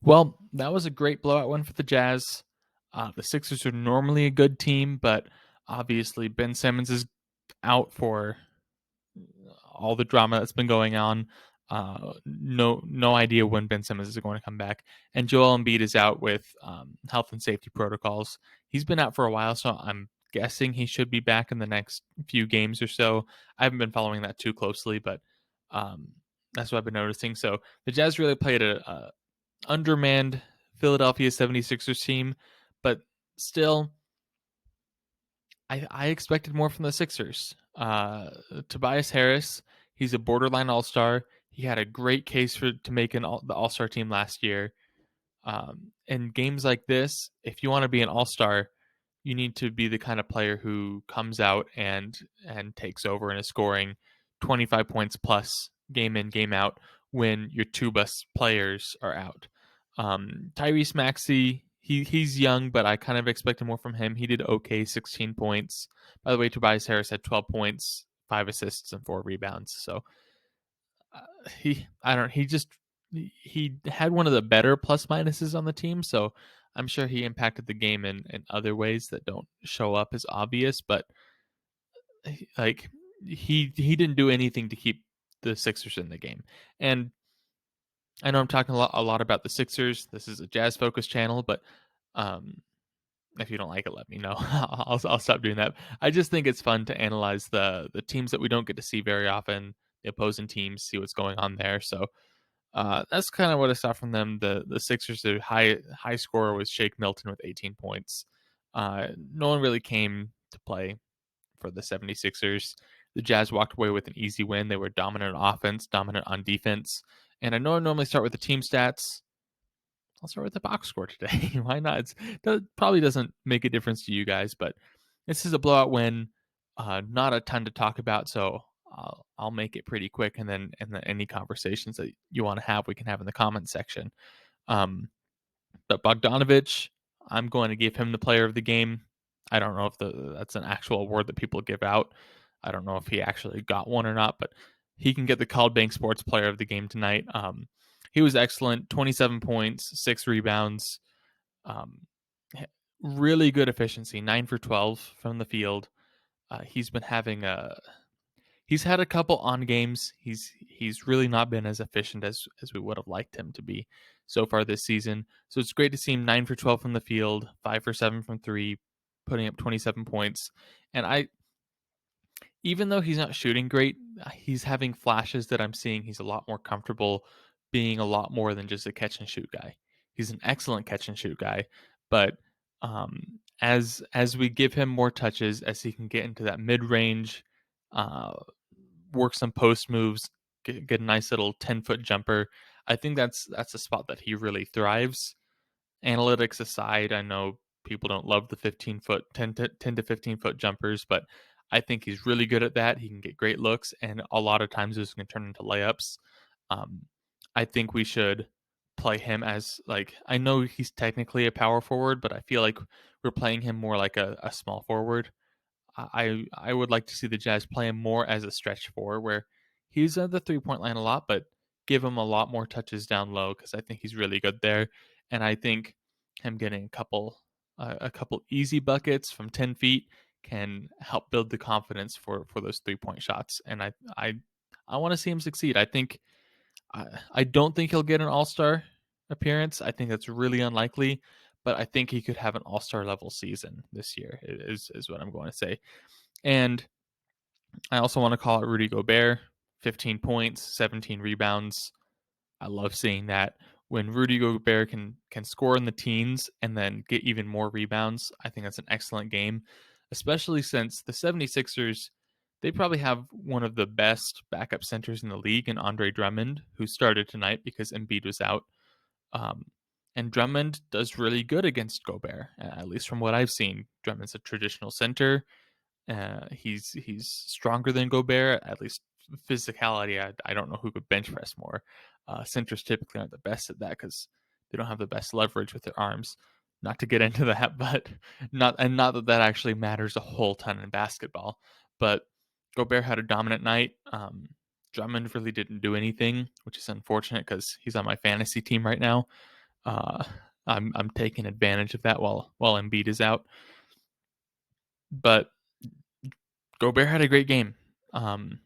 Well, that was a great blowout win for the Jazz. The Sixers are normally a good team, but obviously Ben Simmons is out for all the drama that's been going on. No idea when Ben Simmons is going to come back, and Joel Embiid is out with health and safety protocols. He's been out for a while, so I'm guessing he should be back in the next few games or so. I haven't been following that too closely, but um, that's what I've been noticing. So the Jazz really played a undermanned Philadelphia 76ers team, but still, I expected more from the Sixers. Tobias Harris, he's a borderline All Star. He had a great case to make the All Star team last year. In games like this, if you want to be an All Star, you need to be the kind of player who comes out and takes over and is scoring 25 points plus game in game out when your two best players are out. Tyrese Maxey, he's young, but I kind of expected more from him. He did okay, 16 points. By the way, Tobias Harris had 12 points, 5 assists, and 4 rebounds. So he had one of the better plus minuses on the team. So I'm sure he impacted the game in other ways that don't show up as obvious. But like he didn't do anything to keep the Sixers in the game. And I know I'm talking a lot about the Sixers. This is a Jazz focused channel, but um, if you don't like it, let me know. I'll stop doing that. I just think it's fun to analyze the teams that we don't get to see very often, the opposing teams, see what's going on there. So that's kind of what I saw from them. The Sixers, the high scorer was Shake Milton with 18 points. No one really came to play for the 76ers. The Jazz walked away with an easy win. They were dominant on offense, dominant on defense. And I know I normally start with the team stats. I'll start with the box score today. Why not? It probably doesn't make a difference to you guys, but this is a blowout win. Not a ton to talk about, so I'll make it pretty quick, and then any conversations that you want to have, we can have in the comments section. Um, but Bogdanovich, I'm going to give him the player of the game. I don't know if that's an actual award that people give out. I don't know if he actually got one or not, but he can get the Called Bank Sports Player of the Game tonight. He was excellent, 27 points, 6 rebounds, um, really good efficiency, 9 for 12 from the field. He's had a couple on games. He's really not been as efficient as we would have liked him to be so far this season. So it's great to see him 9 for 12 from the field, 5 for 7 from three, putting up 27 points. And even though he's not shooting great, he's having flashes that I'm seeing he's a lot more comfortable being a lot more than just a catch and shoot guy. He's an excellent catch and shoot guy, but as we give him more touches, as he can get into that mid range, uh, work some post moves, get a nice little 10-foot jumper. I think that's a spot that he really thrives. Analytics aside, I know people don't love the 15-foot, 10 to 15-foot jumpers, but I think he's really good at that. He can get great looks, and a lot of times those can turn into layups. Um, I think we should play him as, like, I know he's technically a power forward, but I feel like we're playing him more like a small forward. I would like to see the Jazz play him more as a stretch four, where he's at the 3-point line a lot, but give him a lot more touches down low because I think he's really good there, and I think him getting a couple easy buckets from 10 feet can help build the confidence for those 3-point shots, and I want to see him succeed. I don't think he'll get an All Star appearance. I think that's really unlikely, but I think he could have an All Star level season this year. Is what I'm going to say. And I also want to call out Rudy Gobert, 15 points, 17 rebounds. I love seeing that. When Rudy Gobert can score in the teens and then get even more rebounds, I think that's an excellent game, especially since the 76ers, they probably have one of the best backup centers in the league in Andre Drummond, who started tonight because Embiid was out. Um, and Drummond does really good against Gobert, at least from what I've seen. Drummond's a traditional center. He's stronger than Gobert, at least physicality. I don't know who could bench press more. Centers typically aren't the best at that because they don't have the best leverage with their arms. Not to get into that, but not that that actually matters a whole ton in basketball. But Gobert had a dominant night. Drummond really didn't do anything, which is unfortunate because he's on my fantasy team right now. Uh, I'm taking advantage of that while Embiid is out. But Gobert had a great game. Um,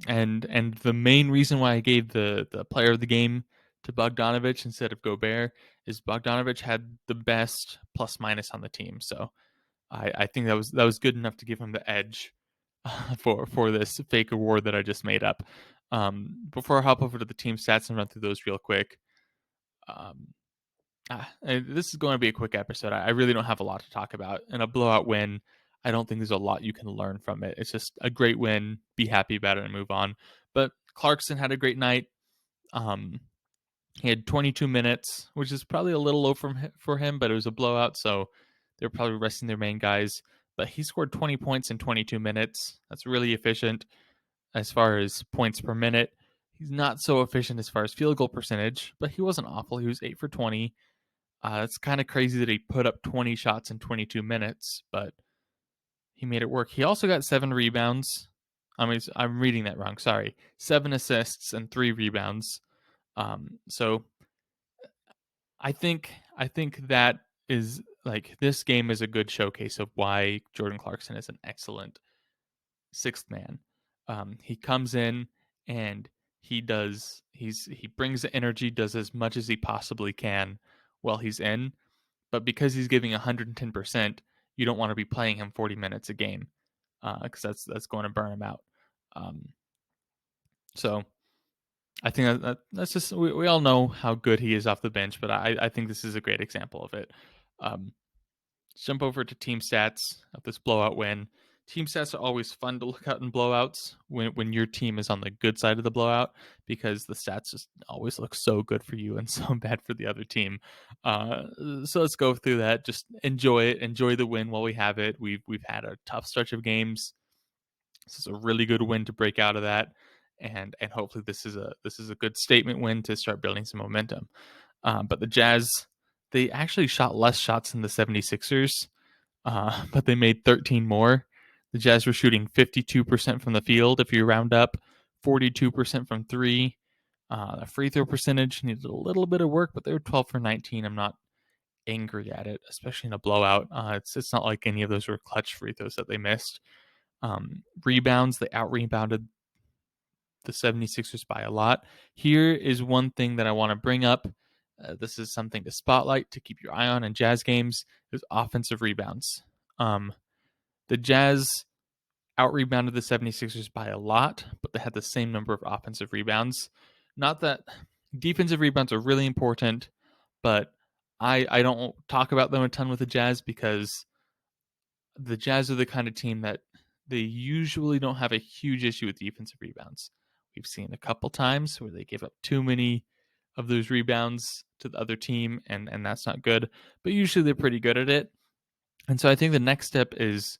and the main reason why I gave the player of the game to Bogdanovich instead of Gobert is Bogdanovich had the best plus minus on the team. So I think that was good enough to give him the edge for this fake award that I just made up. Before I hop over to the team stats and run through those real quick, um, this is going to be a quick episode. I really don't have a lot to talk about. In a blowout win, I don't think there's a lot you can learn from it. It's just a great win. Be happy about it and move on. But Clarkson had a great night. Um, he had 22 minutes, which is probably a little low for him, but it was a blowout, so they're probably resting their main guys. But he scored 20 points in 22 minutes. That's really efficient as far as points per minute. He's not so efficient as far as field goal percentage, but he wasn't awful. He was 8 for 20. It's kind of crazy that he put up 20 shots in 22 minutes, but he made it work. He also got 7 rebounds. I mean, I'm reading that wrong. Sorry. 7 assists and 3 rebounds. So I think that is like this game is a good showcase of why Jordan Clarkson is an excellent sixth man. He comes in and he brings the energy, does as much as he possibly can while he's in, but because he's giving 110%, you don't want to be playing him 40 minutes a game because that's going to burn him out. Um, so I think that's just we all know how good he is off the bench, but I think this is a great example of it. Um, jump over to team stats of this blowout win. Team stats are always fun to look at in blowouts when your team is on the good side of the blowout because the stats just always look so good for you and so bad for the other team. So let's go through that. Just enjoy it. Enjoy the win while we have it. We've had a tough stretch of games. This is a really good win to break out of that, and hopefully this is a good statement win to start building some momentum. But the Jazz, they actually shot less shots than the 76ers, but they made 13 more. The Jazz were shooting 52% from the field if you round up, 42% from three. The free throw percentage needed a little bit of work, but they were 12 for 19. I'm not angry at it, especially in a blowout. It's not like any of those were clutch free throws that they missed. Rebounds, they out rebounded the 76ers by a lot. Here is one thing that I want to bring up. This is something to spotlight to keep your eye on in Jazz games is offensive rebounds. The Jazz out rebounded the 76ers by a lot, but they had the same number of offensive rebounds. Not that defensive rebounds are really important, but I don't talk about them a ton with the Jazz because the Jazz are the kind of team that they usually don't have a huge issue with defensive rebounds. We've seen a couple times where they give up too many of those rebounds to the other team, and that's not good. But usually they're pretty good at it. And so I think the next step is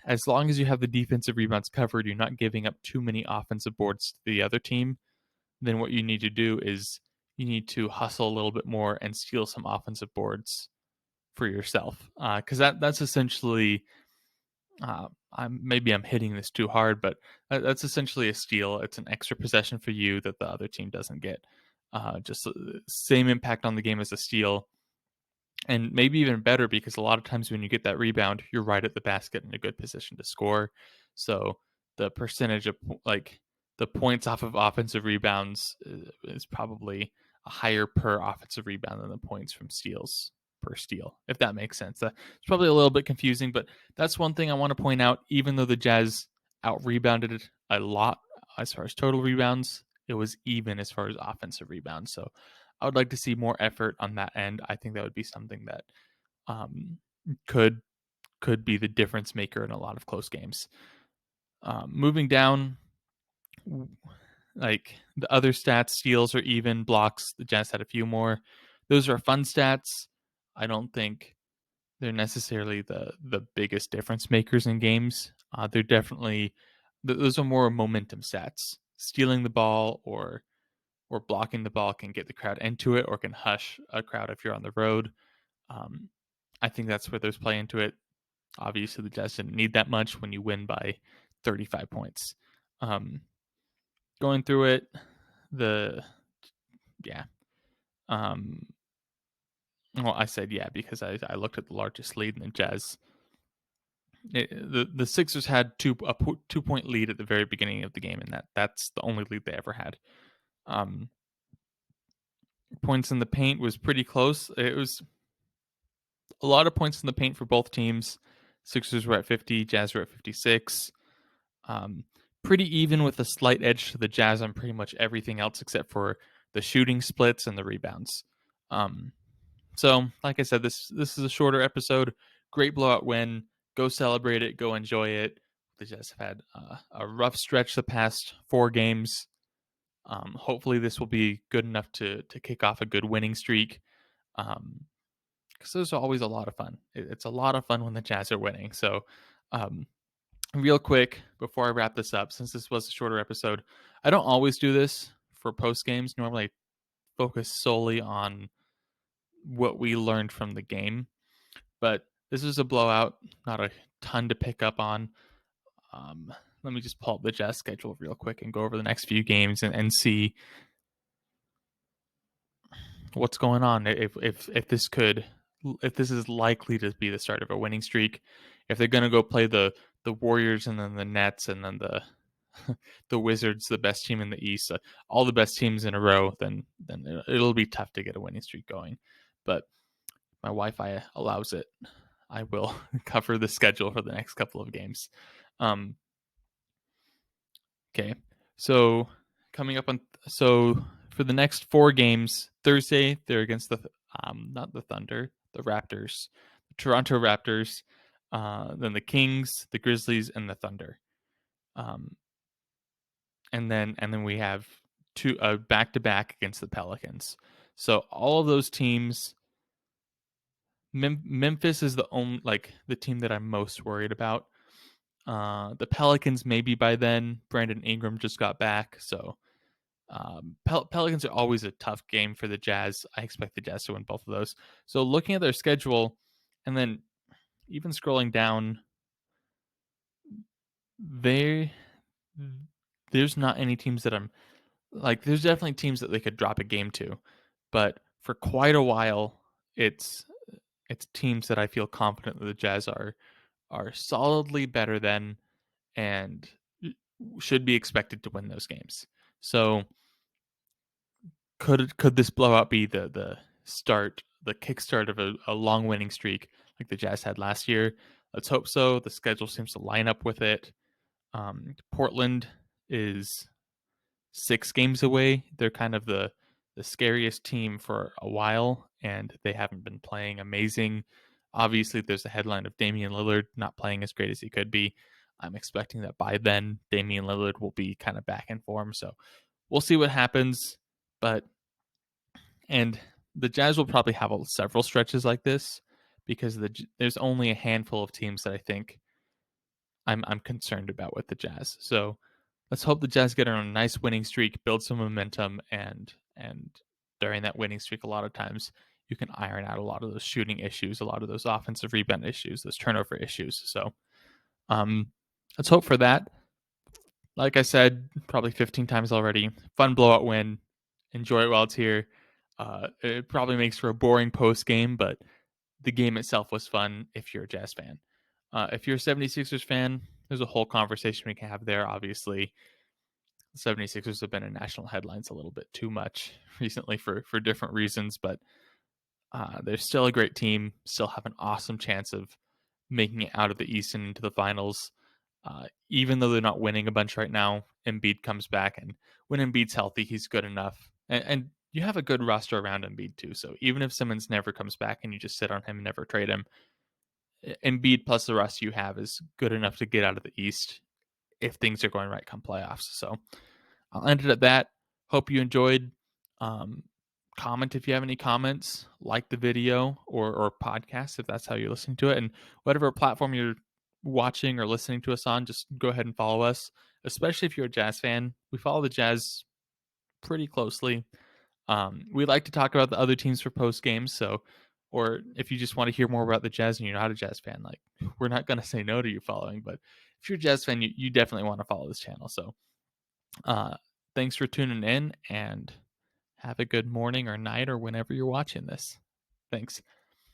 as long as you have the defensive rebounds covered, you're not giving up too many offensive boards to the other team, then what you need to do is you need to hustle a little bit more and steal some offensive boards for yourself. Because that's essentially maybe I'm hitting this too hard, but that's essentially a steal. It's an extra possession for you that the other team doesn't get. Just same impact on the game as a steal, and maybe even better because a lot of times when you get that rebound, you're right at the basket in a good position to score. So the percentage of like the points off of offensive rebounds is probably a higher per offensive rebound than the points from steals per steal, if that makes sense. It's probably a little bit confusing, but that's one thing I want to point out. Even though the Jazz out rebounded a lot as far as total rebounds, it was even as far as offensive rebounds. So I would like to see more effort on that end. I think that would be something that um, could be the difference maker in a lot of close games. Moving down, like the other stats, steals are even, blocks, the Jazz had a few more. Those are fun stats. I don't think they're necessarily the biggest difference makers in games. They're definitely those are more momentum stats. Stealing the ball or blocking the ball can get the crowd into it or can hush a crowd if you're on the road. I think that's where those play into it. Obviously, the Jazz didn't need that much when you win by 35 points. Um, going through it, the yeah, Well, I said yeah because I looked at the largest lead in the Jazz. The Sixers had 2 point lead at the very beginning of the game, and that's the only lead they ever had. Um, Points in the paint was pretty close. It was a lot of points in the paint for both teams. Sixers were at 50, Jazz were at 56. Um, Pretty even with a slight edge to the Jazz on pretty much everything else except for the shooting splits and the rebounds. Um, so, like I said, this is a shorter episode. Great blowout win. Go celebrate it. Go enjoy it. The Jazz have had a rough stretch the past 4 games. Hopefully, this will be good enough to kick off a good winning streak. Because those are always a lot of fun. It's a lot of fun when the Jazz are winning. So, um, real quick before I wrap this up, since this was a shorter episode, I don't always do this for post games. Normally, I focus solely on what we learned from the game, but this is a blowout, not a ton to pick up on. Let me just pull up the Jazz schedule real quick and go over the next few games and see what's going on. If this is likely to be the start of a winning streak, if they're going to go play the Warriors and then the Nets and then the the Wizards, the best team in the East, all the best teams in a row, then it'll be tough to get a winning streak going. But my Wi-Fi allows it. I will cover the schedule for the next couple of games. Okay, so coming up on for the next 4 games, Thursday they're against the not the Thunder, the Raptors, the Toronto Raptors, then the Kings, the Grizzlies, and the Thunder. And then we have two back to back against the Pelicans. So all of those teams, Memphis is the only the team that I'm most worried about. The Pelicans maybe by then. Brandon Ingram just got back, so Pelicans are always a tough game for the Jazz. I expect the Jazz to win both of those. So looking at their schedule, and then even scrolling down, there's not any teams that I'm like. There's definitely teams that they could drop a game to, but for quite a while, it's teams that I feel confident that the Jazz are solidly better than and should be expected to win those games. So could this blowout be the kickstart of a long winning streak like the Jazz had last year? Let's hope so. The schedule seems to line up with it. Portland is 6 games away. They're kind of the scariest team for a while, and they haven't been playing amazing. Obviously, there's a headline of Damian Lillard not playing as great as he could be. I'm expecting that by then, Damian Lillard will be kind of back in form. So we'll see what happens. And the Jazz will probably have several stretches like this because there's only a handful of teams that I think I'm concerned about with the Jazz. So let's hope the Jazz get on a nice winning streak, build some momentum, and during that winning streak, a lot of times you can iron out a lot of those shooting issues, a lot of those offensive rebound issues, those turnover issues. So let's hope for that. Like I said, probably 15 times already. Fun blowout win. Enjoy it while it's here. It probably makes for a boring post game, but the game itself was fun if you're a Jazz fan. If you're a 76ers fan, there's a whole conversation we can have there. Obviously, the 76ers have been in national headlines a little bit too much recently for different reasons, but they're still a great team, still have an awesome chance of making it out of the East and into the finals. Even though they're not winning a bunch right now, Embiid comes back, and when Embiid's healthy, he's good enough. And you have a good roster around Embiid too. So even if Simmons never comes back and you just sit on him and never trade him, Embiid plus the rest you have is good enough to get out of the East if things are going right come playoffs. So I'll end it at that. Hope you enjoyed. Comment if you have any comments, like the video or podcast if that's how you're listening to it, and whatever platform you're watching or listening to us on, just go ahead and follow us, especially if you're a Jazz fan. We follow the Jazz pretty closely. We like to talk about the other teams for post games, so or if you just want to hear more about the Jazz and you're not a Jazz fan, like we're not going to say no to you following, but if you're a Jazz fan, you definitely want to follow this channel. So thanks for tuning in and Have a good morning or night or whenever you're watching this. Thanks.